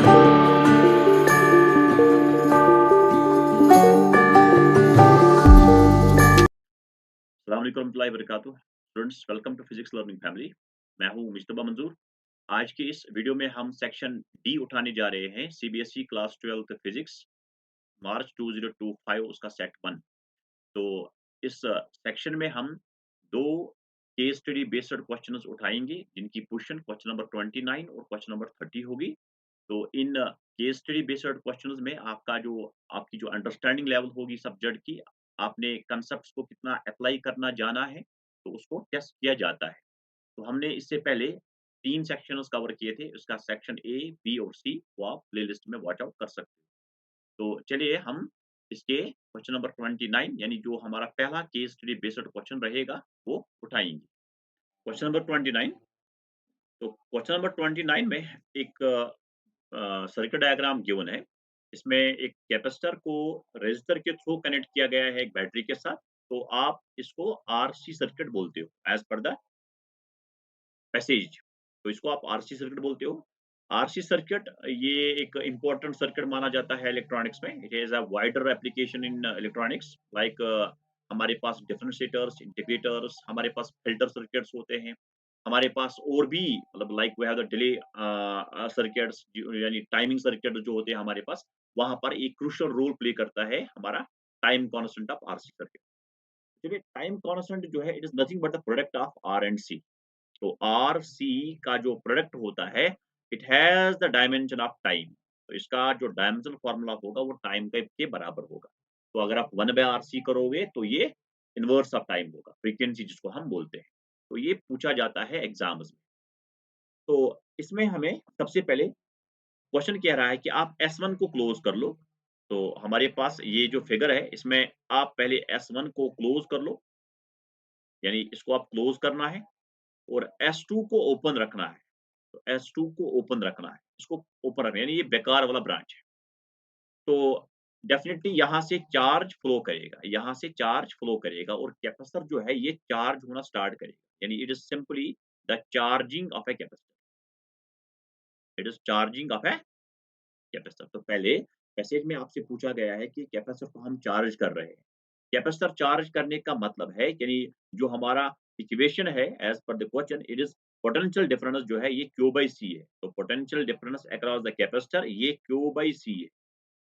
अस्सलाम वालेकुम warahmatullahi wabarakatuh। Students, welcome to physics learning family. मैं हूं मुज्तबा मंजूर। आज की इस वीडियो में हम सेक्शन डी उठाने जा रहे हैं, सीबीएसई क्लास 12th फिजिक्स, मार्च 2025, उसका सेट 1। तो इस सेक्शन में हम दो केस स्टडी बेस्ड क्वेश्चंस उठाएंगे, जिनकी पोजीशन क्वेश्चन नंबर 29 और क्वेश्चन नंबर 30 होगी। तो in case study based questions में आपकी जो अंडरस्टैंडिंग लेवल होगी सब्जेक्ट की, आपने कंसेप्ट्स को कितना अप्लाई करना जाना है, तो उसको टेस्ट किया जाता है। तो हमने इससे पहले 3 सेक्शंस कवर किए थे। उसका सेक्शन ए, बी और सी वो आप प्लेलिस्ट में वॉच आउट कर सकते हो। तो चलिए हम इसके क्वेश्चन नंबर 29, यानी जो हमारा पहला केस स्टडी बेस्ड क्वेश्चन रहेगा, वो उठाएंगे। Question number 29। तो क्वेश्चन नंबर 29 में एक सर्किट डायग्राम गिवन है। इसमें एक कैपेसिटर को रेजिस्टर के थ्रू कनेक्ट किया गया है एक बैटरी के साथ। तो आप इसको आरसी सर्किट बोलते हो एज पर द पैसेज। तो इसको आप आरसी सर्किट बोलते हो। आरसी सर्किट ये एक इम्पोर्टेंट सर्किट माना जाता है इलेक्ट्रॉनिक्स में। It is a wider application in electronics, like हमारे पास डिफरेंशिएटर्स, इंटीग्रेटर्स, हमारे पास फिल्टर सर्किट्स होते हैं। हमारे पास और भी, मतलब like we have the delay circuits, यानी टाइमिंग सर्किट जो होते हैं हमारे पास, वहां पर एक क्रूशियल रोल प्ले करता है हमारा time constant of RC circuit. चलिए, टाइम कांस्टेंट जो है, it is nothing but the product of R and C. तो आर सी का जो प्रोडक्ट होता है, it has the dimension of time. तो इसका जो डायमेंशनल फॉर्मूला होगा वो टाइम के बराबर होगा। तो अगर आप 1/RC करोगे तो ये इनवर्स ऑफ टाइम होगा, फ्रीक्वेंसी जिसको हम बोलते हैं। तो ये पूछा जाता है एग्जाम्स में। तो इसमें हमें सबसे पहले क्वेश्चन कह रहा है कि आप S1 को क्लोज कर लो। तो हमारे पास ये जो फिगर है, इसमें आप पहले S1 को क्लोज कर लो, यानी इसको आप क्लोज करना है, और S2 को ओपन रखना है। तो S2 को ओपन रखना है, इसको ओपन रखना है, यानी ये बेकार वाला ब्रांच है। तो डेफिनिटली यहाँ से चार्ज फ्लो करेगा, यहाँ से चार्ज फ्लो करेगा, और कैपेसिटर जो है ये चार्ज होना स्टार्ट करेगा, यानी it is simply the charging of a capacitor. It is charging of a capacitor. तो पहले पैसेज में आपसे पूछा गया है कि कैपेसिटर को हम चार्ज कर रहे हैं। कैपेसिटर चार्ज करने का मतलब है, यानी जो हमारा इक्वेशन है as per the question, it is potential difference जो है ये Q बाई सी है। तो potential difference across the capacitor ये Q बाई सी है।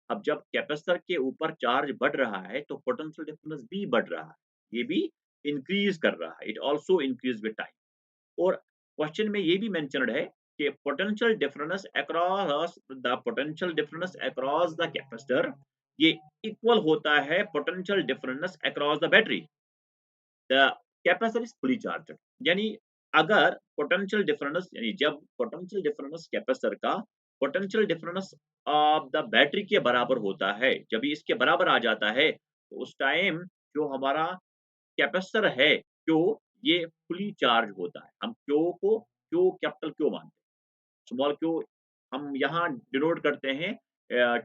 अब जब कैपेसिटर के ऊपर चार्ज बढ़ रहा है तो पोटेंशियल डिफरेंस भी बढ़ रहा है, ये भी इंक्रीज कर रहा है, it also increase with time. और क्वेश्चन में ये भी मेंशन्ड है कि potential difference across the capacitor ये इक्वल होता है potential difference across the battery. The capacitor is fully charged, यानी अगर पोटेंशियल डिफरेंस, यानी जब पोटेंशियल डिफरेंस कैपेसिटर का potential difference of the battery के बराबर होता है, जब ये इसके बराबर आ जाता है, तो उस टाइम जो हमारा कैपेसिटर है क्यू, ये फुली चार्ज होता है। हम क्यू को क्यू कैपिटल क्यू मानते हैं, स्मॉल क्यू हम यहाँ डिनोट करते हैं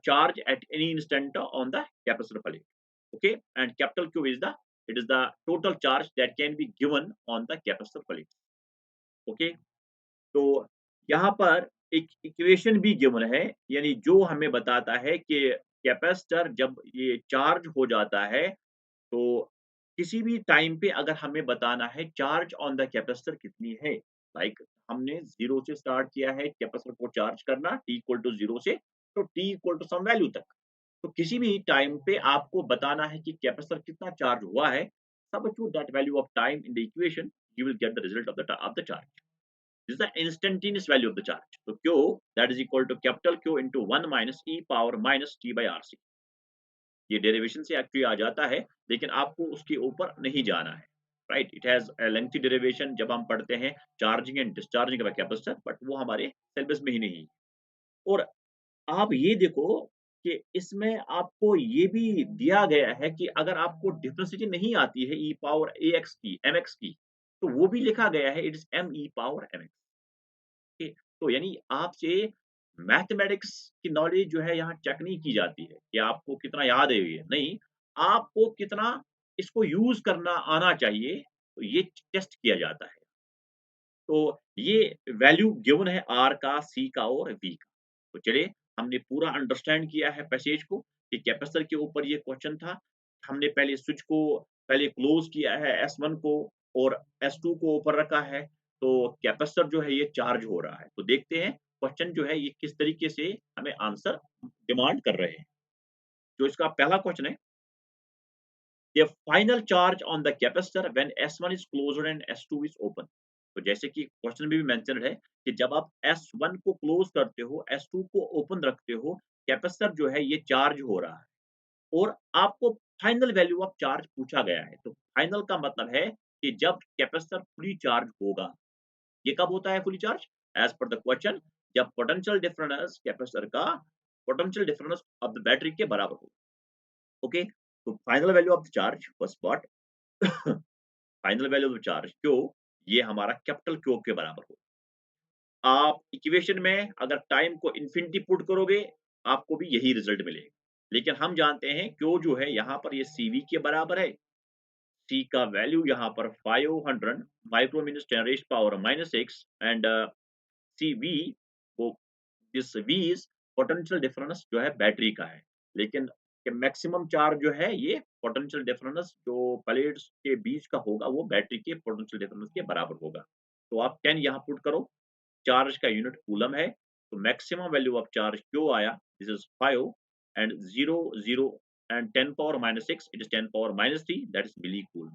charge at any instant on the capacitor plate. Okay, and capital Q is the, it is the total charge that can be given on the capacitor plate. Okay, तो यहाँ पर एक equation भी given है, यानी जो हमें बताता है कि कैपेसिटर जब ये चार्ज हो जाता है, तो किसी भी टाइम पे अगर हमें बताना है चार्ज ऑन द कैपेसिटर कितनी है, लाइक हमने 0 से स्टार्ट किया है कैपेसिटर को चार्ज करना, t इक्वल टू 0 से, तो t equal to some value तक। तो किसी भी टाइम पे आपको बताना है कि कैपेसिटर कितना चार्ज हुआ है, substitute that value of time in the equation, you will get the result of the charge. This is the instantaneous value of the charge. So Q, that is equal to capital Q into 1 minus e power minus t by RC. ये derivation से actually आ जाता है, लेकिन आपको उसके ऊपर नहीं जाना है, right. It has a lengthy derivation जब हम पढ़ते हैं charging and discharging of capacitor, but वो हमारे सिलेबस में ही नहीं है। और आप ये देखो कि इसमें आपको ये भी दिया गया है कि अगर आपको डिफरेंशिएशन नहीं आती है ई पावर एक्स की, एम एक्स की, तो वो भी लिखा गया है, it is m e power m x. तो यानी आपसे मैथमेटिक्स की नॉलेज जो है यहाँ चेक नहीं की जाती है कि आपको कितना याद है, ये नहीं, आपको कितना इसको यूज करना आना चाहिए, तो ये टेस्ट किया जाता है। तो ये वैल्यू गिवन है आर का, सी का और वी का। तो चलिए, हमने पूरा अंडरस्टैंड किया है पैसेज को कि कैपेसिटर के ऊपर ये क्वेश्चन था। हमने पहले स्विच को पहले क्लोज़ किया है S1 को और S2 को ऊपर रखा है, तो कैपेसिटर जो है ये चार्ज हो रहा है। तो देखते हैं क्वेश्चन जो है ये किस तरीके से हमें आंसर डिमांड कर रहे हैं। जो इसका पहला क्वेश्चन है, the final charge on the capacitor when S1 is closed and S2 is open। तो जैसे कि क्वेश्चन में भी मेंशन्ड है कि जब आप S1 को क्लोज करते हो, S2 को ओपन रखते हो, कैपेसिटर जो है ये चार्ज हो रहा है और आपको फाइनल वैल्यू ऑफ चार्ज पूछा गया है। तो फाइनल का मतलब है कि जब कैपेसिटर फुली चार्ज होगा। ये कब होता है fully charge? As per the question, जब पोटेंशियल डिफरेंस कैपेसिटर का potential difference of the battery के बराबर हो। ओके, तो final value of the charge first part, final value of charge Q, ये हमारा कैपिटल क्यू के बराबर हो। आप इक्वेशन में अगर टाइम को इन्फिनिटी पुट करोगे, आपको भी यही रिजल्ट मिलेगा। लेकिन हम जानते हैं क्यू जो है यहाँ पर ये सीवी के बराबर है। सी का वैल्यू यहाँ पर 500 micro means 10 raised power -6 and CV वो this V is potential difference जो है बैटरी का है। लेकिन मैक्सिमम चार्ज जो है ये पोटेंशियल डिफरेंस जो प्लेट्स के बीच का होगा वो बैटरी के पोटेंशियल डिफरेंस के बराबर होगा। तो आप 10 यहाँ पुट करो, चार्ज का यूनिट कूलम है, तो maximum value of charge Q आया, this is 5 and 0, 0 and 10 power -6 it is 10 power -3 that is milli coulomb.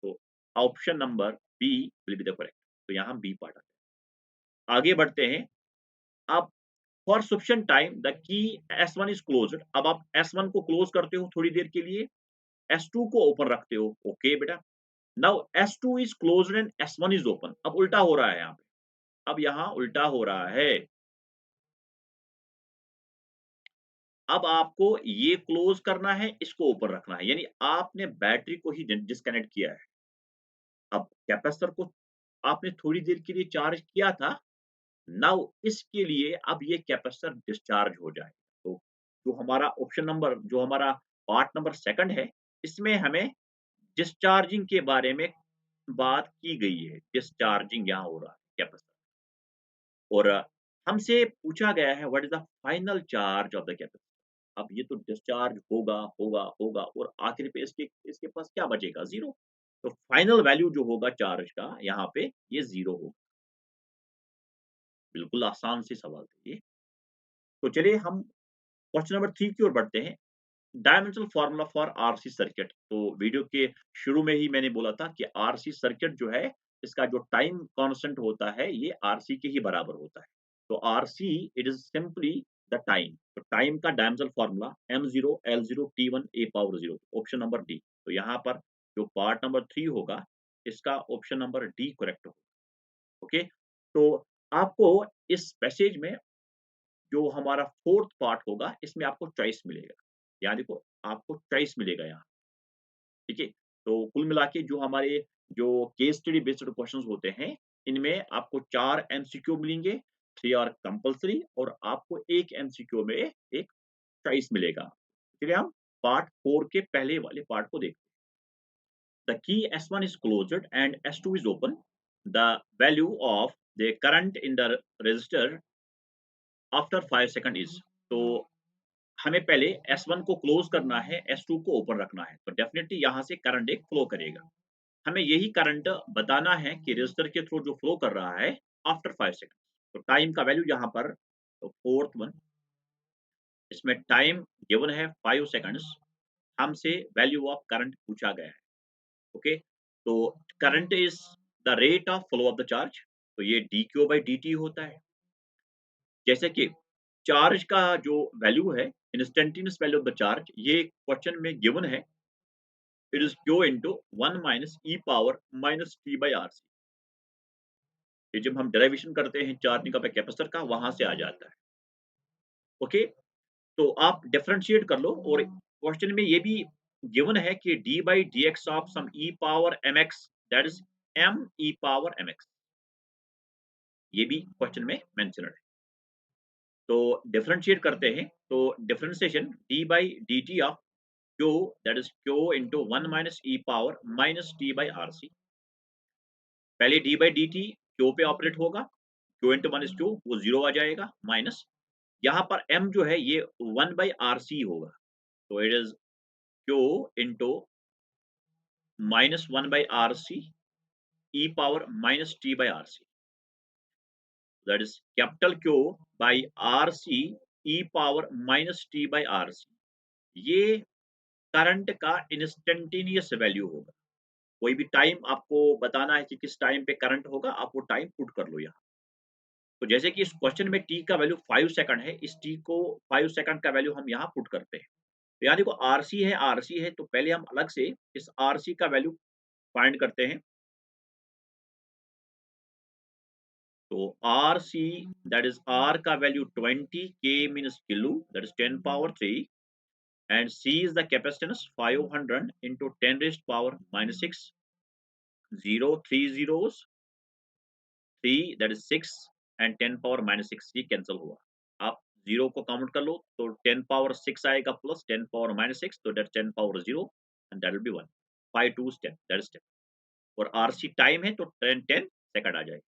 तो option number B will be the correct. तो यहाँ बी पार्ट आता है। आगे बढ़ते हैं। अब for sufficient time the key S1 is closed. अब आप S1 को क्लोज़ करते हो थोड़ी देर के लिए, S2 को ओपन रखते हो। ओके बेटा। Now S2 is closed end S1 is open. अब उल्टा हो रहा है यहाँ पे। अब यहाँ उल्टा हो रहा है। अब आपको ये क्लोज़ करना है, इसको ओपन रखना है। यानी आपने बैटरी को ही डिस्कनेक्ट किया है। अब कैपेसिटर को आपने थोड़ी देर के लिए चार्ज किया था, नाउ इसके लिए अब ये कैपेसिटर डिस्चार्ज हो जाए। तो जो हमारा ऑप्शन नंबर जो हमारा पार्ट नंबर सेकंड है, इसमें हमें डिस्चार्जिंग के बारे में बात की गई है। डिस्चार्जिंग यहाँ हो रहा है कैपेसिटर और हमसे पूछा गया है what is the final charge of the capacitor. अब ये तो डिस्चार्ज होगा, होगा, होगा और आखिर पे इसके इसके पास क्या बचेगा? 0। तो फाइनल वैल्यू जो होगा चार्ज का यहाँ पे ये 0 होगा। बिल्कुल आसान सी सवाल था ये। तो चलिए हम क्वेश्चन नंबर 3 की ओर बढ़ते हैं। Dimensional formula for RC circuit. तो वीडियो के शुरू में ही मैंने बोला था कि आरसी सर्किट जो है, इसका जो टाइम कांस्टेंट होता है, ये आरसी के ही बराबर होता है। तो RC it is simply the time. तो टाइम का dimensional formula m0 L0 T1 a power 0, option number D. तो यहाँ पर जो पार्ट नंबर 3 होगा, इसका ऑप्शन नंबर डी करेक्ट होगा। ओके? तो आपको इस पैसेज में जो हमारा 4th पार्ट होगा, इसमें आपको चॉइस मिलेगा। यहाँ देखो, आपको चॉइस मिलेगा यहाँ, ठीक है? तो कुल मिला के जो हमारे जो केस स्टडी बेस्ड क्वेश्चंस होते हैं, इनमें आपको 4 एमसीक्यू मिलेंगे, 3 आर कंपल्सरी और आपको 1 एमसीक्यू में एक चॉइस मिलेगा। चलिए हम पार्ट 4 के पहले वाले पार्ट को देखते हैं। The key S1 is closed and S2 is open. The value of the current in the resistor after 5 second is। तो हमें पहले S1 को क्लोज करना है, S2 को ओपन रखना है, तो डेफिनेटली यहाँ से करंट एक फ्लो करेगा। हमें यही करंट बताना है कि रेजिस्टर के थ्रू जो फ्लो कर रहा है आफ्टर 5 सेकंड। तो टाइम का वैल्यू यहाँ पर, तो फोर्थ वन, इसमें टाइम गिवन है 5 सेकंड्स। हमसे वैल्यू ऑफ करंट पूछा गया है। ओके, तो current is the rate of flow of the charge. तो ये dq बाई dt होता है। जैसे कि चार्ज का जो वैल्यू है, instantaneous value of the charge, ये क्वेश्चन में गिवन है, it is q into 1 minus e power minus t by RC। ये जब हम डेरिवेशन करते हैं चार्जिंग का कैपेसिटर का, वहां से आ जाता है। ओके, तो आप डिफरेंशिएट कर लो और क्वेश्चन में ये भी गिवन है कि d by d x of some e power mx that is m e power mx। ये भी क्वेश्चन में मेंशनड है। तो डिफरेंशिएट करते हैं, तो differentiation d by D T of q that is q into 1 minus e power minus t by RC। पहले d by dt q पे ऑपरेट होगा, q इनटू 1 इज q, वो 0 आ जाएगा, माइनस यहाँ पर m जो है ये 1/RC होगा, तो it is Q into -1/RC e power -t/RC, that is capital Q by RC e power -t/RC। ये करंट का इंस्टेंटेनियस वैल्यू होगा। कोई भी टाइम आपको बताना है कि किस टाइम पे करंट होगा, आप वो टाइम पुट कर लो यहाँ। तो जैसे कि इस क्वेश्चन में t का वैल्यू 5 सेकंड है, इस t को 5 सेकंड का वैल्यू हम यहाँ पुट करते हैं। तो यहाँ देखो RC है, तो पहले हम अलग से इस RC का वैल्यू फाइंड करते हैं। तो RC दैट इज R का value 20, K means kilo that is 10 power 3 and C is the capacitance 500 into 10 raised power -6, 0 3 zeros 3 that is 6 and 10 power -6 ये कैंसिल हुआ। आप 0 को काउंट कर लो तो 10 पावर 6 आएगा प्लस 10 पावर -6, तो that 10 power 0 and that will B 1, 5 2 10 that is 10। और RC time है तो 10 सेकंड आ जाएगा।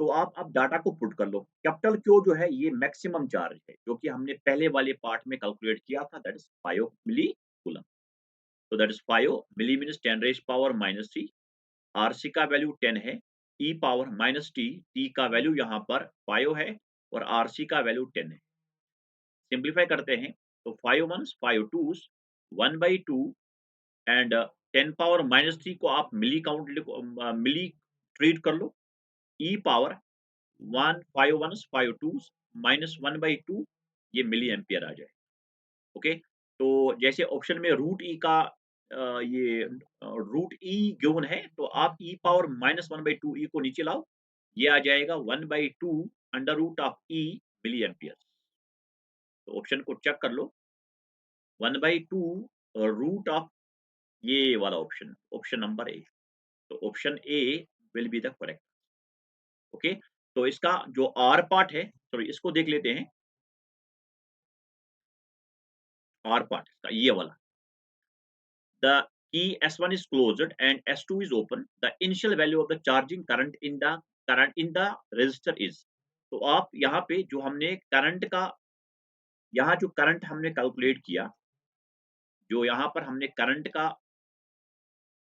तो आप अब डाटा को पुट कर लो। कैपिटल Q जो है ये मैक्सिमम चार्ज है, जो कि हमने पहले वाले पार्ट में कैलकुलेट किया था, दैट इज 5 मिली कूलम। तो that is 5 milli means 10 raise power -3, RC का वैल्यू 10 है, e पावर -t, t का वैल्यू यहाँ पर 5 है और RC का वैल्यू 10 है। सिंप्लीफाई करते हैं तो 5 1s 5 2s 1/2 एंड 10 पावर -3 को आप मिली मिली ट्रीट कर लो, e पावर 1 5 1s 5 2s -1/2 ये मिली एम्पियर आ जाए। ओके, तो जैसे ऑप्शन में रूट ई का ये रूट ई गिवन है, तो आप ई पावर -1/2 ई को नीचे लाओ, ये आ जाएगा 1/2 under root of e milli ampere. तो ऑप्शन को चेक कर लो, 1/2 रूट ऑफ ये वाला ऑप्शन, ऑप्शन नंबर ए। तो option A will be the correct. Okay, तो इसका जो आर पार्ट है, सॉरी इसको देख लेते हैं। आर पार्ट का ये वाला, the key S1 is closed and S2 is open, the initial value of the charging current in the resistor is। तो आप यहाँ पे जो हमने करंट का, यहाँ जो करंट हमने कैलकुलेट किया, जो यहाँ पर हमने करंट का,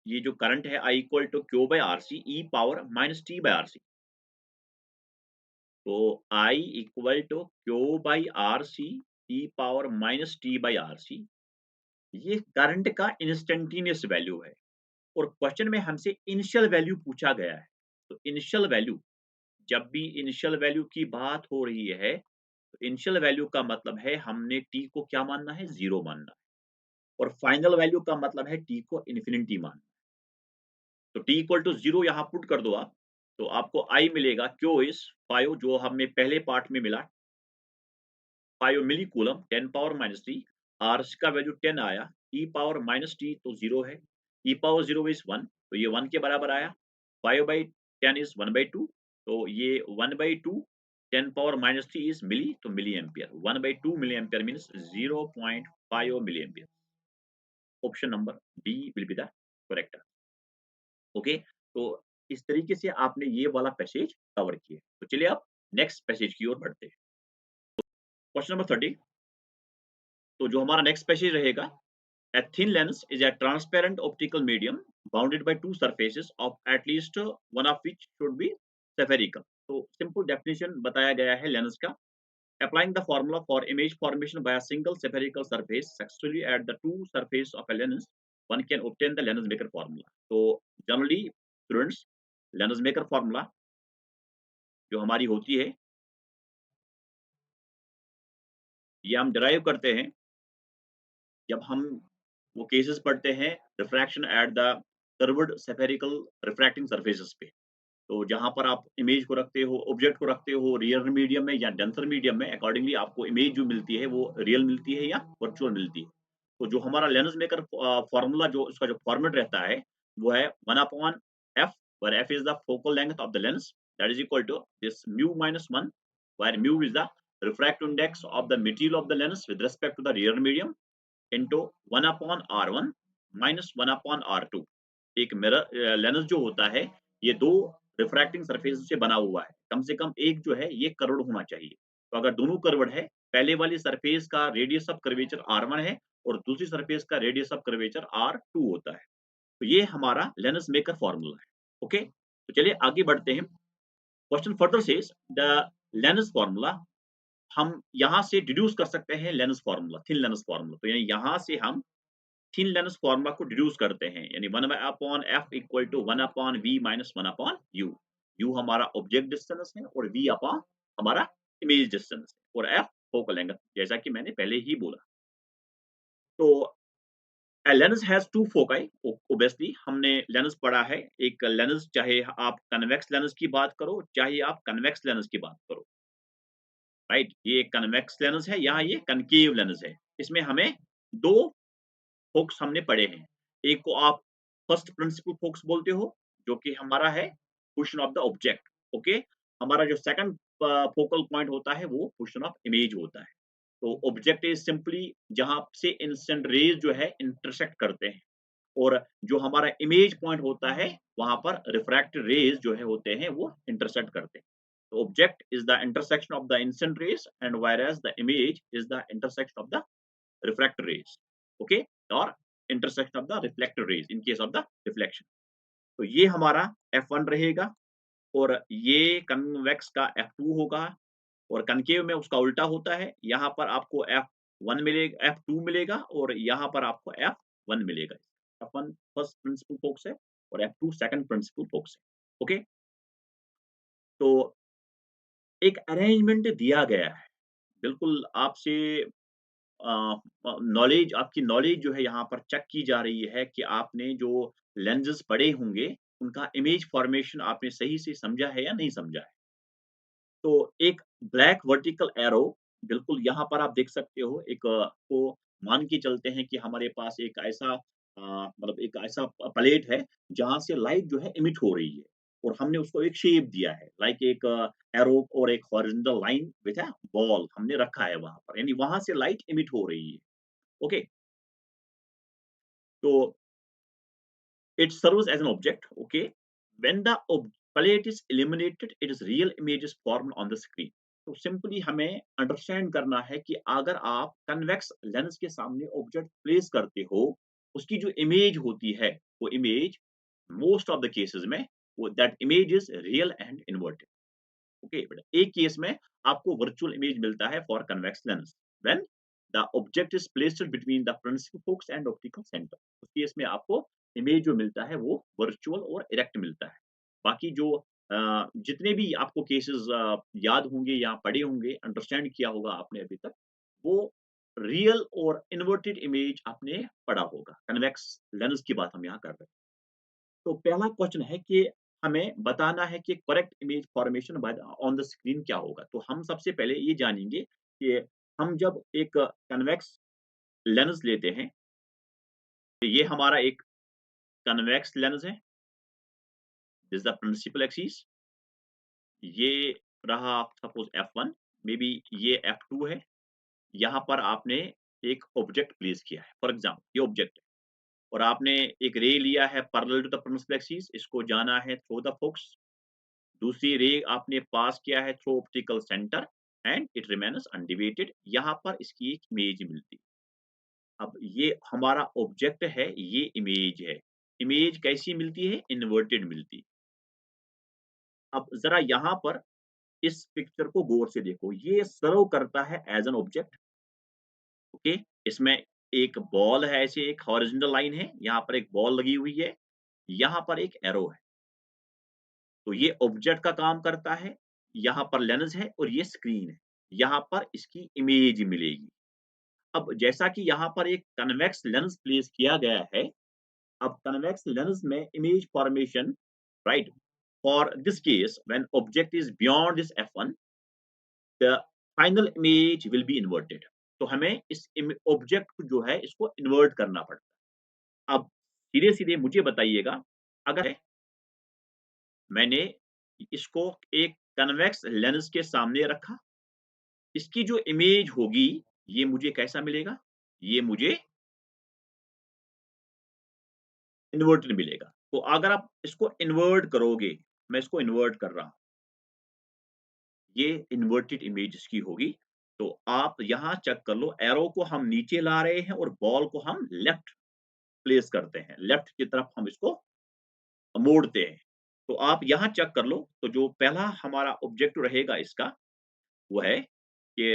ये जो करंट है I equal to Q by RC e power -t by RC। तो I equal to Q by RC e power -t by RC, ये करंट का इंस्टेंटेनियस वैल्यू है। और क्वेश्चन में हमसे इनिशियल वैल्यू पूछा गया है। तो इनिशियल वैल्यू, जब भी इनिशियल वैल्यू की बात हो रही है, तो इनिशियल वैल्यू का मतलब है हमने t को क्या मानना है, 0 मानना है, और फाइनल वैल्यू का मतलब है t को इन्फिनिटी मानना है। तो t इक्वल टू 0 यहाँ पुट कर दो आप, तो आपको I मिलेगा Q इज 5 जो हमें पहले पार्ट में मिला, 5 मिली कूलम 10 पावर -3, R का वैल्यू 10 आया, e पावर -t तो 0 है, e पावर 0 इज 1, तो ये 1 के बराबर आया, 5/10 इज 1/2, तो ये 1/2 10 पावर -3 इज मिली, तो milli ampere, 1/2 milli ampere means 0.5 milli ampere. Option number D will be the correct. Okay, तो इस तरीके से आपने ये वाला पैसेज कवर किया। तो चलिए आप नेक्स्ट पैसेज की ओर बढ़ते हैं। क्वेश्चन नंबर 30, तो जो हमारा नेक्स्ट पैसेज रहेगा, a thin lens is a transparent optical medium bounded by two surfaces of at least one of which should be spherical। तो सिंपल डेफिनेशन बताया गया है लेंस का। Applying the formula for image formation by a single spherical surface successfully at the two surface of a lens, one can obtain the lens maker formula। तो generally students, lens maker formula जो हमारी होती है, ये हम derive करते हैं जब हम वो केसेस पढ़ते हैं refraction at the curved spherical refracting surfaces पे। तो जहाँ पर आप इमेज को रखते हो, ऑब्जेक्ट को रखते हो रियल मीडियम में या डेंसर मीडियम में, अकॉर्डिंगली आपको इमेज जो मिलती है वो रियल मिलती है या वर्चुअल मिलती है। तो जो हमारा लेंस मेकर फॉर्मूला, जो उसका जो फॉर्मेट रहता है, वो है 1/f, where f is the focal length of the lens, that is equal to this mu minus 1, where mu is the refractive index of the material of the lens with respect to the real medium, into 1/r1 minus 1/r2। एक mirror lens जो होता है, ये दो refracting surface से बना हुआ है, कम से कम एक जो है ये कर्व्ड होना चाहिए। तो अगर दोनों कर्व्ड है, पहले वाली सरफेस का रेडियस ऑफ कर्वेचर r1 है और दूसरी सरफेस का रेडियस ऑफ कर्वेचर r2 होता है। तो ये हमारा लेनस मेकर फॉर्मूला है। ओके, तो चलिए आगे बढ़ते हैं। Question further says the lens formula, हम यहाँ से डिड्यूस कर सकते हैं lens formula, thin lens formula. तो यानी यहाँ से हम थिन लेनस फॉर्मूला को डिड्यूस करते हैं, यानी 1/f equal to 1/v minus 1/u। u हमारा ऑब्जेक्ट डिस्टेंस है और v अपॉन हमारा इमेज डिस्टेंस है और f फोकल लेंथ, जैसा कि मैंने पहले ही बोला। तो a lens has two foci, obviously हमने लेंस पढ़ा है। एक लेंस, चाहे आप कन्वेक्स लेंस की बात करो, चाहे आप कन्वेक्स लेंस की बात करो, राइट? ये कन्वेक्स लेंस है, यहाँ ये कनकेव लेंस है। इसमें हमें दो फोकस हमने पढ़े हैं। एक को आप फर्स्ट प्रिंसिपल फोकस बोलते हो, जो कि हमारा है position of the object. Okay, हमारा जो सेकंड फोकल पॉइंट होता है वो पोजीशन ऑफ इमेज होता है। तो ऑब्जेक्ट इज सिंपली जहां से इंसिडेंट रेज जो है इंटरसेक्ट करते हैं, और जो हमारा इमेज पॉइंट होता है वहां पर रिफ्रैक्टेड रेज जो है होते हैं वो इंटरसेक्ट करते हैं। तो object is the intersection of the incident raise and whereas the image is the intersection of the refracted rays, okay, or intersection of the reflected rays in case of the reflection। तो ये हमारा F1 रहेगा और ये convex का F2 होगा, और concave में उसका उल्टा होता है। यहाँ पर आपको F1 मिलेगा, F2 मिलेगा और यहाँ पर आपको F1 मिलेगा। F1 फर्स्ट प्रिंसिपल फोकस है और F2 सेकंड प्रिंसिपल फोकस है। ओके, तो एक अरेंजमेंट दिया गया है, बिल्कुल आपसे नॉलेज, आपकी नॉलेज जो है यहाँ पर चेक की जा रही है कि आपने जो लेंसेज पढ़े होंगे, उनका इमेज फॉर्मेशन आपने सही से समझा है या नहीं समझा है। तो एक ब्लैक वर्टिकल एरो, बिल्कुल यहाँ पर आप देख सकते हो, एक को मान के चलते हैं कि हमारे पास एक ऐसा मतलब एक ऐसा प्लेट है जहाँ से लाइट जो है इमिट हो रही है, और हमने उसको एक शेप दिया है, लाइक एक एरो और एक horizontal line with a ball हमने रखा है वहाँ पर, यानी वहाँ से लाइट इमिट हो रही है। ओके, तो it serves as an object, okay? When the plate is illuminated, its real image is formed on the screen। तो सिंपली हमें अंडरस्टैंड करना है कि अगर आप कन्वेक्स लेंस के सामने ऑब्जेक्ट प्लेस करते हो, उसकी जो इमेज होती है, वो image most of the cases में वो that image is real and inverted. Okay, but एक केस में आपको वर्चुअल इमेज मिलता है for convex lens, when the object is placed between the principal focus and optical centre. उस case में आपको इमेज जो मिलता है वो वर्चुअल और इरेक्ट मिलता है। बाकी जो जितने भी आपको केसेस याद होंगे या पढ़े होंगे, अंडरस्टैंड किया होगा आपने अभी तक, वो रियल और इन्वर्टेड इमेज आपने पढ़ा होगा। कन्वेक्स लेंस की बात हम यहाँ कर रहे हैं। तो पहला क्वेश्चन है कि हमें बताना है कि correct image formation by on the screen क्या होगा। तो हम सबसे पहले ये जानेंगे कि हम जब एक कन्वेक्स लेंस लेते हैं, तो ये हमारा एक कन्वेक्स लेंस है, this is the principal axis. ये रहा सपोज F1, मे बी ये F2 है। यहाँ पर आपने एक ऑब्जेक्ट प्लेस किया है, फॉर एग्जाम्पल ये ऑब्जेक्ट है, और आपने एक रे लिया है parallel to the principal axis, इसको जाना है थ्रू द फोकस। दूसरी रे आपने पास किया है through optical centre and it remains undeviated. यहाँ पर इसकी एक इमेज मिलती है। अब ये हमारा ऑब्जेक्ट है, ये इमेज है। इमेज कैसी मिलती है? इन्वर्टेड मिलती है। अब जरा यहाँ पर इस पिक्चर को गौर से देखो, ये सर्व करता है एज एन ऑब्जेक्ट। ओके, इसमें एक बॉल है, ऐसे एक हॉरिजॉन्टल लाइन है, यहाँ पर एक बॉल लगी हुई है, यहाँ पर एक एरो है। तो ये ऑब्जेक्ट का काम करता है, यहाँ पर लेंस है और ये स्क्रीन है, यहाँ पर इसकी इमेज मिलेगी। अब जैसा कि यहाँ पर एक कन्वेक्स लेंस प्लेस किया गया है, अब कन्वेक्स लेंस में image formation, right, for this case when object is beyond this F1, the final image will be inverted. तो हमें इस ऑब्जेक्ट जो है इसको इन्वर्ट करना पड़ता है। अब सीधे-सीधे मुझे बताइएगा, अगर मैंने इसको एक कन्वेक्स लेंस के सामने रखा, इसकी जो इमेज होगी ये मुझे कैसा मिलेगा? ये मुझे इन्वर्टेड मिलेगा। तो अगर आप इसको इन्वर्ट करोगे, मैं इसको इन्वर्ट कर रहा हूँ, ये इन्वर्टेड इमेज इसकी होगी। तो आप यहाँ चेक कर लो, एरो को हम नीचे ला रहे हैं और बॉल को हम लेफ्ट प्लेस करते हैं, लेफ्ट की तरफ हम इसको मोड़ते हैं। तो आप यहाँ चेक कर लो, तो जो पहला हमारा ऑब्जेक्टिव रहेगा इसका, वो है कि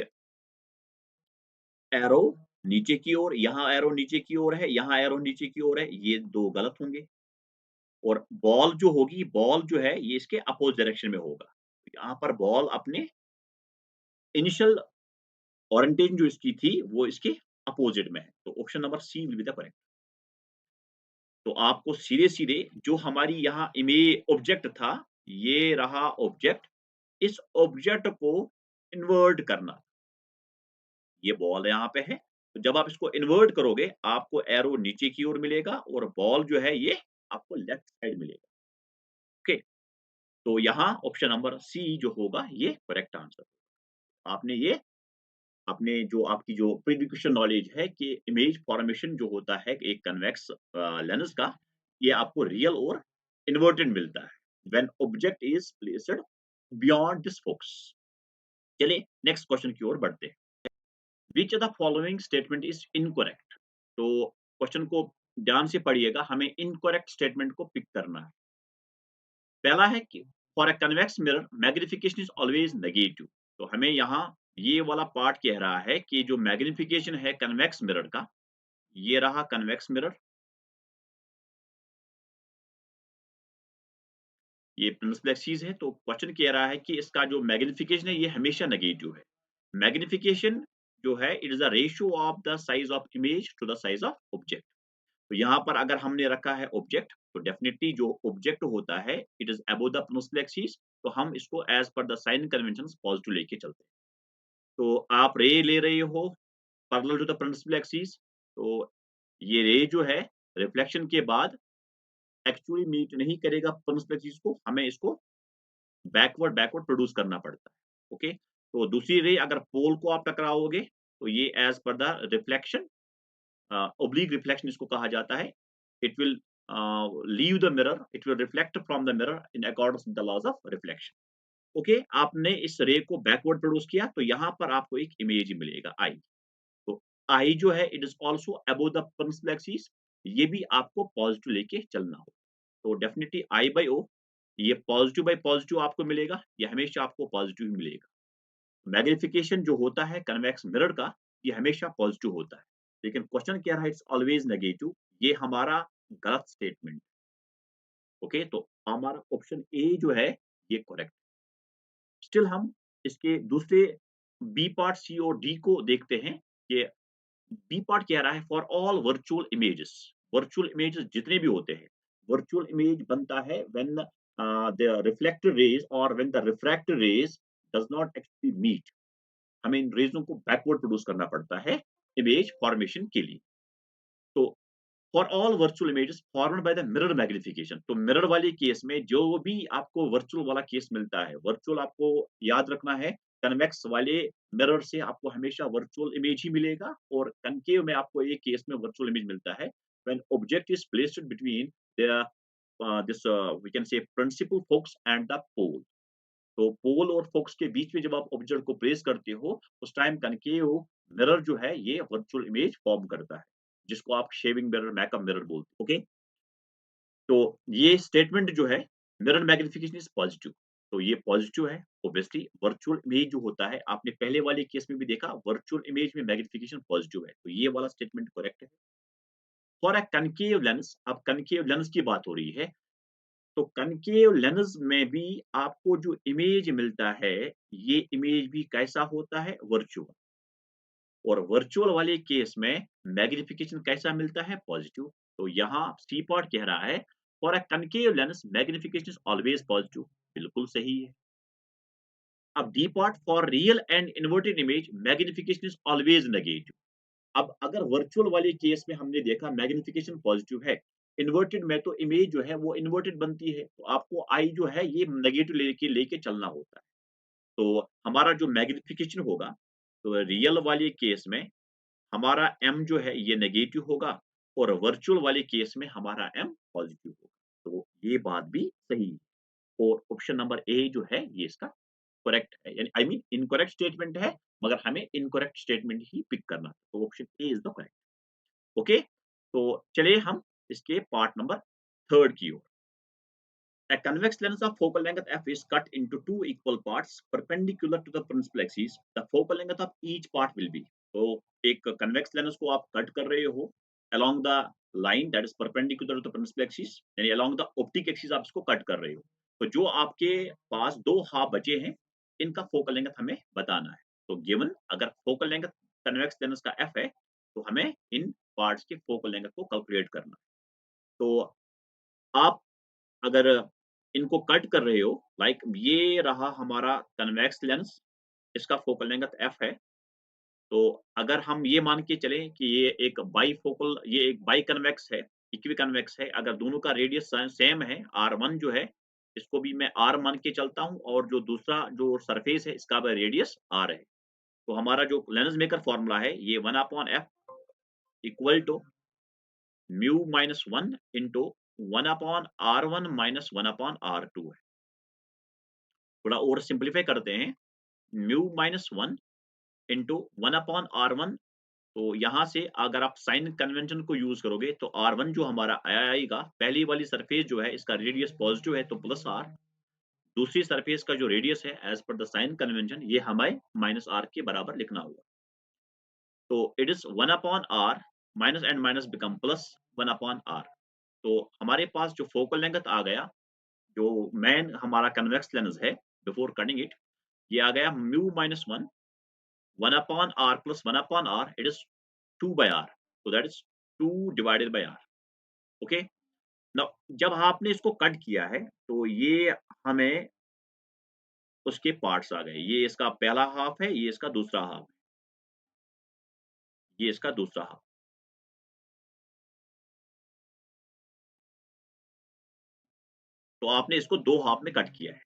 एरो नीचे की ओर, यहाँ एरो नीचे की ओर है, यहाँ एरो नीचे की ओर है, ये 2 गलत होंगे। और बॉल जो होगी, बॉल जो है ये इसके अपोज़िट डायरेक्शन में होगा। यहाँ पर बॉल अपने इनिशियल ओरिएंटेशन जो इसकी थी, वो इसके अपोज़िट में है। तो option number C will be the correct. तो आपको सीधे-सीधे जो हमारी यहाँ ऑब्जेक्ट था, ये रहा ऑब्जेक्ट, इस ऑब्जेक्ट को इन्वर्ट करना। ये बॉल यहाँ पे है, तो जब आप इसको इन्वर्ट करोगे, आपको एरो नीचे की ओर मिलेगा और बॉल जो है ये आपको लेफ्ट साइड मिलेगा। ओके, तो यहाँ ऑप्शन नंबर सी जो होगा ये करेक्ट आंसर। आपने ये अपने जो आपकी जो प्रीडिक्शन नॉलेज है कि इमेज फॉर्मेशन जो होता है एक कन्वेक्स लेंस का, ये आपको रियल और इन्वर्टेड मिलता है when object is placed beyond this focus. चलिए नेक्स्ट क्वेश्चन की ओर बढ़ते हैं। Which of the following statement is incorrect? तो क्वेश्चन को ध्यान से पढ़िएगा, हमें इनकरेक्ट स्टेटमेंट को पिक करना है। पहला है कि for a convex mirror magnification is always negative. तो हमें यहाँ ये वाला पार्ट कह रहा है कि जो मैग्निफिकेशन है कन्वेक्स मिरर का, ये रहा कन्वेक्स मिरर, ये प्रिंसिपल एक्सिस है। तो क्वेश्चन कह रहा है कि इसका जो मैग्निफिकेशन है ये हमेशा नेगेटिव है। मैग्निफिकेशन जो है it is the ratio of the size of image to the size of object. तो यहाँ पर अगर हमने रखा है ऑब्जेक्ट, तो डेफिनिटली जो ऑब्जेक्ट होता है it is above the principal axis, तो हम इसको as per the sign convention positive लेके चलते हैं। तो आप रे ले रहे हो parallel to the principal axis, तो ये रे जो है रिफ्लेक्शन के बाद एक्चुअली मीट नहीं करेगा प्रिंसिपल एक्सिस को, हमें इसको बैकवर्ड बैकवर्ड प्रोड्यूस करना पड़ता है। ओके, तो दूसरी रे अगर पोल को आप टकराओगे, तो ये as per the reflection, oblique reflection इसको कहा जाता है। It will leave the mirror, it will reflect from the mirror in according with the laws of reflection. Okay, आपने इस रे को बैकवर्ड प्रोड्यूस किया, तो यहाँ पर आपको एक इमेज मिलेगा आई। तो आई जो है it is also above the principal axis, ये भी आपको पॉजिटिव लेके चलना हो। तो डेफिनिटली आई बाई ओ, ये पॉजिटिव बाई पॉजिटिव आपको मिलेगा, ये हमेशा आपको पॉजिटिव ही मिलेगा। मैग्निफिकेशन जो होता है कन्वेक्स मिरर का, ये हमेशा पॉजिटिव होता है। लेकिन क्वेश्चन क्या है, इट्स ऑलवेज नेगेटिव, ये हमारा गलत स्टेटमेंट। ओके, तो हमारा ऑप्शन ए जो है ये करेक्ट। स्टिल हम इसके दूसरे बी पार्ट, सी और डी को देखते हैं कि बी पार्ट कह रहा है for all virtual images. Virtual images जितने भी होते हैं, वर्चुअल इमेज बनता है व्हेन द रिफ्लेक्टेड रेज और when the refracted rays does not actually meet. हमें इन रेज़ों को बैकवर्ड प्रोड्यूस करना पड़ता है इमेज फॉर्मेशन के लिए। तो for all virtual images formed by the mirror magnification, तो मिरर वाले केस में जो भी आपको वर्चुअल वाला केस मिलता है, वर्चुअल आपको याद रखना है, कन्वेक्स वाले मिरर से आपको हमेशा वर्चुअल इमेज ही मिलेगा और कनकेव में आपको एक केस में वर्चुअल इमेज मिलता है when object is placed between the this we can say principal focus and the pole. तो पोल और फोकस के बीच में जब आप ऑब्जेक्ट को प्लेस करते हो, उस टाइम कनकेव मिरर जो है ये वर्चुअल इमेज फॉर्म करता है, जिसको आप शेविंग मिरर, मैकअप मिरर बोलते हो। ओके, तो ये स्टेटमेंट जो है मिरर मैग्निफिकेशन इज पॉजिटिव, तो ये पॉजिटिव है। ऑब्वियसली वर्चुअल इमेज जो होता है, आपने पहले वाले केस में भी देखा, वर्चुअल इमेज में मैग्निफिकेशन पॉजिटिव है, तो ये वाला स्टेटमेंट करेक्ट है। फॉर अ कनकेव लेंस, अब कनकेव लेंस की बात हो रही है, तो कनकेव लेंस में भी आपको जो इमेज मिलता है, ये इमेज भी कैसा होता है, वर्चुअल। और वर्चुअल वाले केस में मैग्निफिकेशन कैसा मिलता है, पॉजिटिव। तो यहाँ सी पार्ट कह रहा है for a concave lens magnification is always positive, बिल्कुल सही है। अब D part for real and inverted image magnification is always negative. अब अगर वर्चुअल वाले केस में हमने देखा मैग्निफिकेशन पॉजिटिव है, इन्वर्टेड में तो इमेज जो है वो इन्वर्टेड बनती है, तो आपको आई जो है ये नेगेटिव लेके लेके चलना होता है। तो हमारा जो मैग्निफिकेशन होगा, तो रियल वाले केस में हमारा m जो है ये नेगेटिव होगा और वर्चुअल वाले केस में हमारा m पॉजिटिव होगा। तो ये बात भी सही है और ऑप्शन नंबर ए जो है ये इसका करेक्ट है, यानी आई मीन इनकरेक्ट स्टेटमेंट है, मगर हमें इनकरेक्ट स्टेटमेंट ही पिक करना है, तो option A is the correct. Okay, तो चलिए हम इसके पार्ट नंबर थर्ड की ओर। A convex lens of focal length f is cut into two equal parts perpendicular to the principal axis. The focal length of each part will be. तो एक convex lens को आप cut कर रहे हो along the line that is perpendicular to the principal axis, यानी along the optic axis आप इसको कट कर रहे हो। तो जो आपके पास दो हाफ बचे हैं, इनका फोकल लेंथ हमें बताना है। तो गिवन अगर फोकल लेंथ कन्वेक्स लेंस का f है, तो हमें इन पार्ट्स के फोकल लेंथ को कैलकुलेट करना है। तो आप अगर इनको कट कर रहे हो, लाइक ये रहा हमारा कन्वेक्स लेंस, इसका फोकल लेंथ f है। तो अगर हम ये मान के चलें कि ये एक बाइफोकल, ये एक बाई कन्वेक्स है, इक्वी कन्वेक्स है, अगर दोनों का रेडियस सेम है, r1 जो है, इसको भी मैं r मान के चलता हूँ, और जो दूसरा जो सरफेस है इसका भी रेडियस r है। तो हमारा जो लेंस मेकर फॉर्मूला है, ये 1/f equal to mu minus 1 into 1/r1 minus 1/r2 है। थोड़ा और सिंप्लीफाई करते हैं, म्यू माइनस 1 इंटू 1/r1। तो यहाँ से अगर आप साइन कन्वेंशन को यूज करोगे, तो r1 जो हमारा आएगा, पहली वाली सरफेस जो है इसका रेडियस पॉजिटिव है, तो प्लस r, दूसरी सरफेस का जो रेडियस है as per the sign convention, ये हमें माइनस r के बराबर लिखना होगा। तो it is 1/r, minus and minus become plus 1/r। तो हमारे पास जो फोकल लेंथ आ गया, जो मेन हमारा कन्वेक्स लेंस है, बिफोर कटिंग इट, ये आ गया mu minus 1, 1/r plus 1/r, it is 2/r, so that is 2 divided by r। Okay, now जब आपने इसको कट किया है, तो ये हमें उसके पार्ट्स आ गए, ये इसका पहला हाफ है, ये इसका दूसरा हाफ है, ये इसका दूसरा हाफ। तो आपने इसको दो हाफ में कट किया है।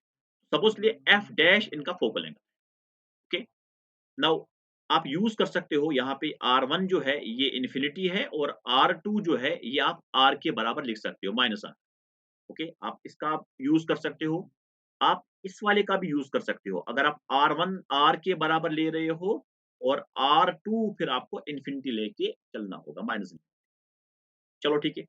सपोज लिए एफ डैश इनका फोकल लेंथ। ओके, नाउ आप यूज कर सकते हो यहाँ पे r1 जो है ये इन्फिनिटी है, और r2 जो है ये आप r के बराबर लिख सकते हो, माइनस r। ओके, आप इसका आप यूज कर सकते हो, आप इस वाले का भी यूज कर सकते हो। अगर आप r1 r के बराबर ले रहे हो, और r2 फिर आपको इन्फिनिटी लेके चलना होगा, माइनस। चलो ठीक है,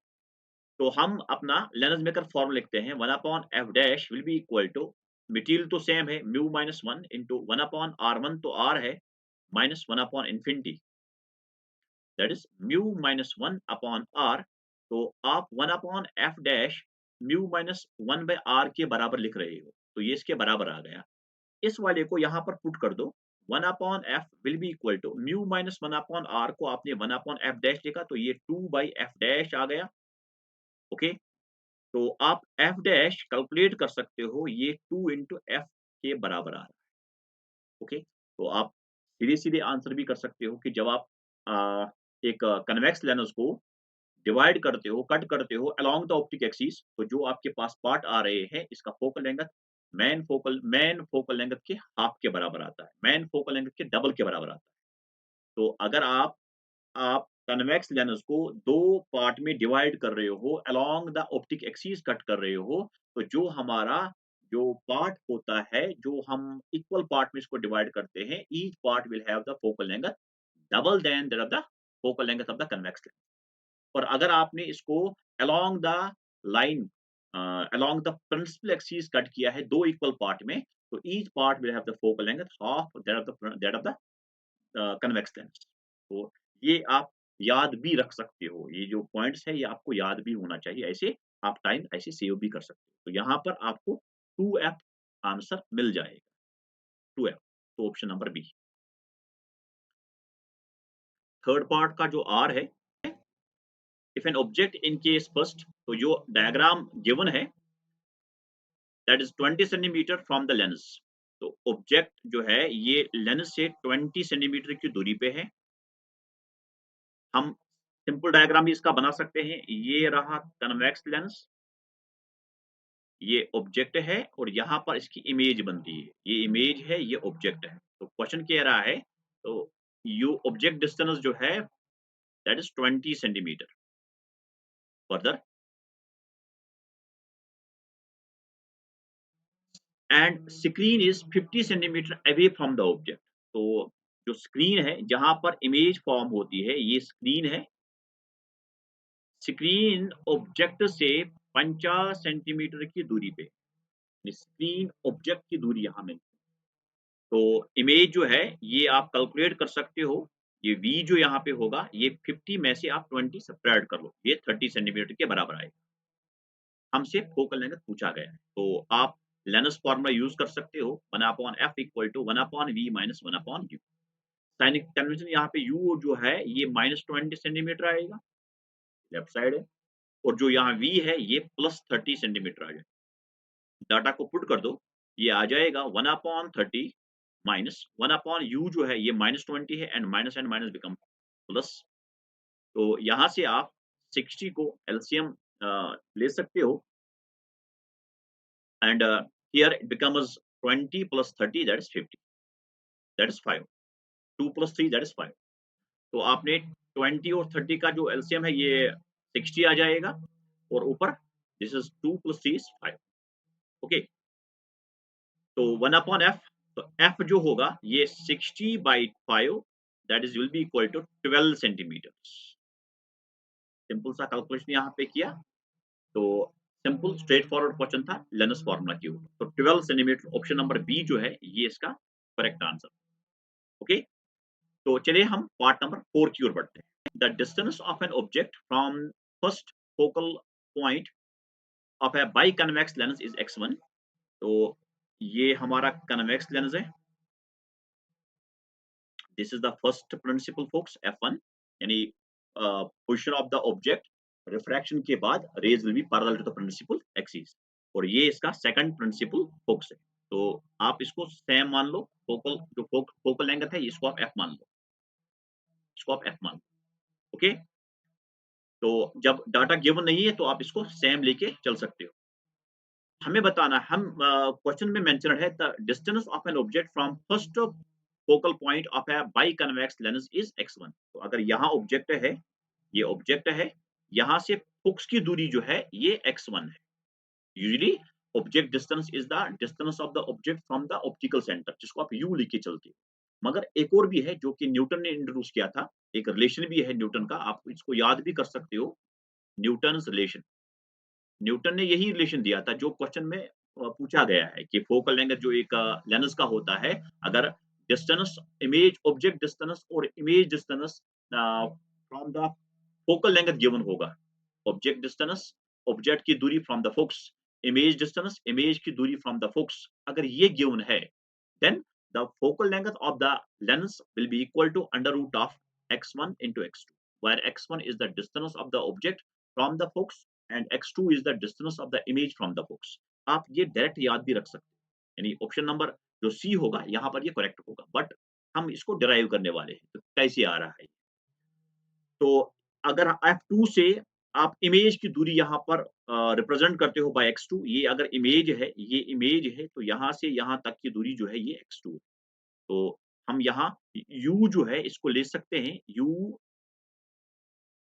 तो हम अपना लेंस मेकर फॉर्म लिखते हैं, 1/f dash will be equal to, material तो सेम है, म्यू माइनस 1 इंटू 1/r1 तो r है, minus 1 upon infinity, that is mu minus 1 upon r। तो आप 1/f dash mu minus 1 by r के बराबर लिख रहे हो, तो ये इसके बराबर आ गया। इस वाले को यहाँ पर पुट कर दो, 1/f will be equal to mu minus 1/r को आपने 1/f डैश लिखा, तो ये 2/f डैश आ गया। ओके, तो आप f डैश कैलकुलेट कर सकते हो, ये 2 इंटू एफ के बराबर आ रहा है। ओके, तो आप सीधे-सीधे आंसर भी कर सकते हो कि जब आप एक कन्वेक्स लेंस को डिवाइड करते हो, कट करते हो अलोंग द ऑप्टिक एक्सिस, तो जो आपके पास पार्ट आ रहे हैं, इसका focal length main focal length के हाफ के बराबर आता है, मेन फोकल लेंथ के डबल के बराबर आता है। तो अगर आप कन्वेक्स लेंस को दो पार्ट में डिवाइड कर रहे हो, along the optic axis cut कर रहे हो, तो जो हमारा जो पार्ट होता है, जो हम इक्वल पार्ट में इसको डिवाइड करते हैं, each part will have the focal length double than that of the focal length of the convex lens. और अगर आपने इसको along the line, along the principal axis cut किया है दो इक्वल पार्ट में, तो each part will have the focal length half that of the convex lens. तो ये आप याद भी रख सकते हो, ये जो पॉइंट्स है ये आपको याद भी होना चाहिए, ऐसे आप टाइम ऐसे सेव भी कर सकते हो। तो यहाँ पर आपको 2f आंसर मिल जाएगा, 2f। तो option number B. Third part का जो r है, if an object in case first, तो जो डायग्राम गिवन है that is 20 centimetre from the lens. तो ऑब्जेक्ट जो है ये लेंस से 20 सेंटीमीटर की दूरी पे है। हम सिंपल डायग्राम भी इसका बना सकते हैं, ये रहा कन्वेक्स लेंस, ये ऑब्जेक्ट है, और यहाँ पर इसकी इमेज बनती है, ये इमेज है, ये ऑब्जेक्ट है। तो क्वेश्चन कह रहा है, तो यू ऑब्जेक्ट डिस्टेंस जो है that is 20 centimetre. Further and screen is 50 centimetre away from the object. तो जो स्क्रीन है जहां पर इमेज फॉर्म होती है, ये स्क्रीन है। स्क्रीन ऑब्जेक्ट से 50 सेंटीमीटर की दूरी पे, स्क्रीन ऑब्जेक्ट की दूरी यहाँ में। तो इमेज जो है ये आप कैलकुलेट कर सकते हो। ये v जो यहाँ पे होगा, ये 50 में से आप 20 सब्ट्रैक्ट कर लो, ये 30 सेंटीमीटर के बराबर आएगा। हमसे फोकल लेंथ पूछा गया है, तो आप लेनस फॉर्मूला यूज कर सकते हो, 1/f equal to 1/v minus 1/u। साइनिक कन्वेंशन यहाँ पे u जो है ये -20 सेंटीमीटर आएगा, लेफ्ट साइड है, और जो यहाँ v है ये +30 सेंटीमीटर आ जाएगा। डाटा को पुट कर दो, ये आ जाएगा 1/30 माइनस 1/u जो है ये -20 है, एंड माइनस बिकम प्लस। तो यहाँ से आप 60 को एलसीएम ले सकते हो, and here it becomes 20 plus 30, that is 50, that is 5, 2 plus 3, that is 5। तो आपने 20 और 30 का जो एलसीएम है ये 60 आ जाएगा, और ऊपर this is 2 plus 3 is 5। Okay, तो 1/f, तो f जो होगा ये 60/5, that is will be equal to 12 centimetre. Simple सा कैलकुलेशन यहाँ पे किया, तो सिंपल स्ट्रेट फॉरवर्ड क्वेश्चन था लेनस फॉर्मूला के ऊपर। तो 12 सेंटीमीटर ऑप्शन नंबर बी जो है ये इसका करेक्ट आंसर। ओके, तो चलिए हम पार्ट नंबर 4 की ओर बढ़ते हैं। The distance of an object from first focal point of a biconvex lens is x1। तो ये हमारा कन्वेक्स लेंस है। This is the first principal focus f1, यानी position of the object refraction के बाद rays will be parallel to the principal axis, और ये इसका सेकंड प्रिंसिपल फोकस है। तो आप इसको सेम मान लो, फोकल जो फोकल लेंथ है इसको आप f मान लो, इसको आप f मान लो। ओके, तो जब डाटा गिवन नहीं है तो आप इसको सेम लेके चल सकते हो। हमें बताना, हम क्वेश्चन में मेंशन है the distance of an object from first focal point of a biconvex lens is x1। तो अगर यहाँ ऑब्जेक्ट है, ये ऑब्जेक्ट है, यहाँ से फोकस की दूरी जो है ये x1 है। Usually object distance is the distance of the object from the optical centre, जिसको आप u लिख के चलते हो। मगर एक और भी है जो कि न्यूटन ने इंट्रोड्यूस किया था, एक रिलेशन भी है न्यूटन का, आप इसको याद भी कर सकते हो, न्यूटन्स रिलेशन। न्यूटन ने यही रिलेशन दिया था जो क्वेश्चन में पूछा गया है कि फोकल लेंथ जो एक लेंस का होता है, अगर डिस्टेंस इमेज ऑब्जेक्ट डिस्टेंस और image distance from the focal length given होगा, ऑब्जेक्ट डिस्टेंस, ऑब्जेक्ट की दूरी from the focus, image distance, image की दूरी फ्रॉम द फोकस, अगर ये गिवन है, then the focal length of the lens will be equal to under root of x1 into x2, where x1 is the distance of the object from the focus and x2 is the distance of the image from the focus। आप ये direct याद भी रख सकते हैं, यानी option number जो सी होगा यहाँ पर ये करेक्ट होगा, बट हम इसको डिराइव करने वाले हैं, तो कैसे आ रहा है। तो अगर f2 से आप इमेज की दूरी यहाँ पर रिप्रेजेंट करते हो बाय x2, ये अगर इमेज है, ये इमेज है, तो यहाँ से यहाँ तक की दूरी जो है ये x2 है। तो हम यहाँ u जो है इसको ले सकते हैं, u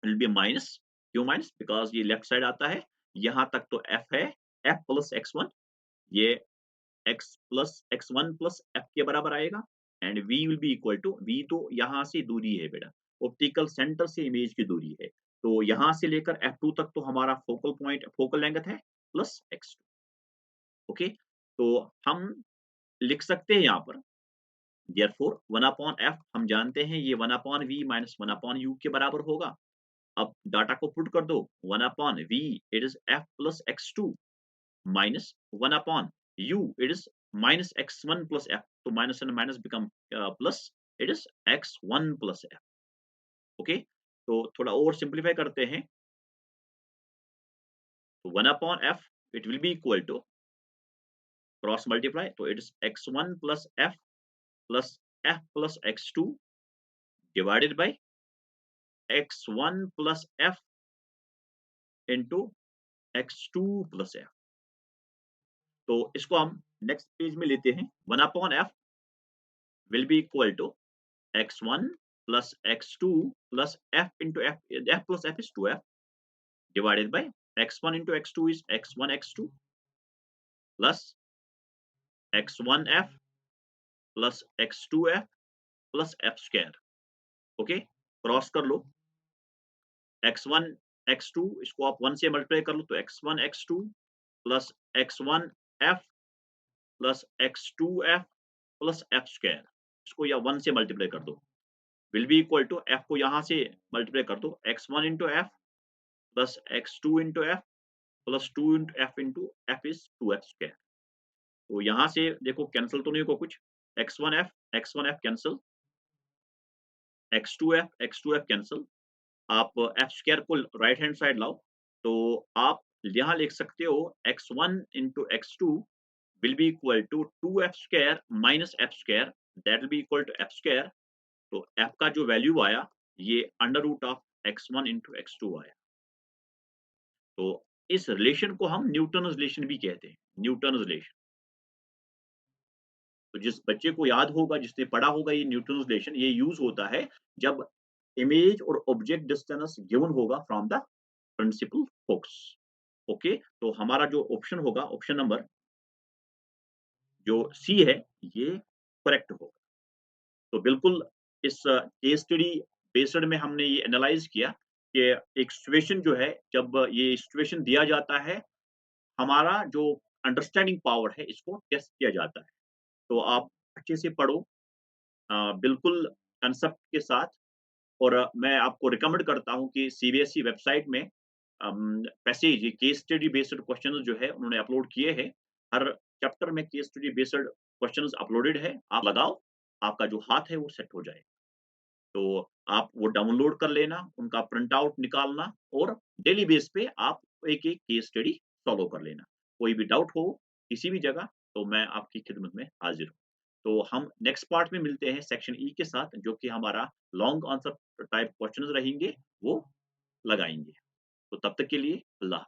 विल बी माइनस, क्यों माइनस, बिकॉज ये लेफ्ट साइड आता है, यहाँ तक तो f है, f प्लस x1, ये x plus x1 plus f के बराबर आएगा, and v will be equal to, v तो यहाँ से दूरी है बेटा, ऑप्टिकल सेंटर से इमेज की दूरी है, तो यहाँ से लेकर f2 तक तो हमारा फोकल पॉइंट फोकल लेंथ है, प्लस x2। ओके, तो हम लिख सकते हैं यहाँ पर देयरफॉर 1/f, हम जानते हैं ये 1/v माइनस 1/u के बराबर होगा। अब डाटा को पुट कर दो, 1/v it is f plus x2 minus 1/u it is minus x1 plus f, तो minus and minus become plus, it is x1 plus f। Okay, तो थोड़ा और सिंप्लीफाई करते हैं, तो 1/f it will be equal to cross multiply, तो it is x1 plus f plus f plus x2 divided by x1 plus f into x2 plus f। तो इसको हम नेक्स्ट पेज में लेते हैं, 1/f will be equal to x1 plus x2 plus f into f, f plus f is 2f divided by x1 into x2 is x1 x2 plus x1f plus x2f plus f square. Okay, cross कर लो। x1 x2 इसको आप 1 से multiply कर लो तो x1 x2 plus x1f plus x2f plus f square, इसको या 1 से multiply कर दो, will be equal to f को यहाँ से मल्टीप्लाई कर दो, x1 into f plus x2 into f plus 2 into f into f is 2f square. तो यहाँ से देखो कैंसिल तो नहीं होगा कुछ, x1f कैंसिल, x2f कैंसिल, आप f स्क्वायर को राइट हैंड साइड लाओ, तो आप यहाँ लिख सकते हो x1 into x2 will be equal to 2f square minus f square, that will be equal to f square. तो f का जो वैल्यू आया ये under root of x1 into x2 आया। तो इस रिलेशन को हम न्यूटन्स रिलेशन भी कहते हैं, न्यूटन्स रिलेशन। तो जिस बच्चे को याद होगा, जिसने पढ़ा होगा ये न्यूटन्स रिलेशन, ये यूज होता है जब इमेज और ऑब्जेक्ट डिस्टेंस गिवन होगा from the principal focus. Okay, तो हमारा जो ऑप्शन होगा, ऑप्शन नंबर जो सी है, ये करेक्ट होगा। तो बिल्कुल इस केस स्टडी बेस्ड में हमने ये एनालाइज किया कि एक सिचुएशन जो है, जब ये सिचुएशन दिया जाता है, हमारा जो अंडरस्टैंडिंग पावर है इसको टेस्ट किया जाता है। तो आप अच्छे से पढ़ो, बिल्कुल कंसेप्ट के साथ। और मैं आपको रिकमेंड करता हूँ कि सीबीएसई वेबसाइट में पैसेज, ये केस स्टडी बेस्ड क्वेश्चंस जो है उन्होंने अपलोड किए हैं। हर चैप्टर में case study based questions uploaded है, आप लगाओ, आपका जो हाथ है वो सेट हो जाए। तो आप वो डाउनलोड कर लेना, उनका प्रिंट आउट निकालना और डेली बेस पे आप एक-एक केस स्टडी सॉल्व कर लेना। कोई भी डाउट हो किसी भी जगह, तो मैं आपकी खिदमत में हाज़िर हूँ। तो हम नेक्स्ट पार्ट में मिलते हैं सेक्शन ई के साथ, जो कि हमारा लॉन्ग आंसर टाइप क्वेश्चंस रहेंगे, वो लगाएँगे। तो तब तक के लिए अल्लाह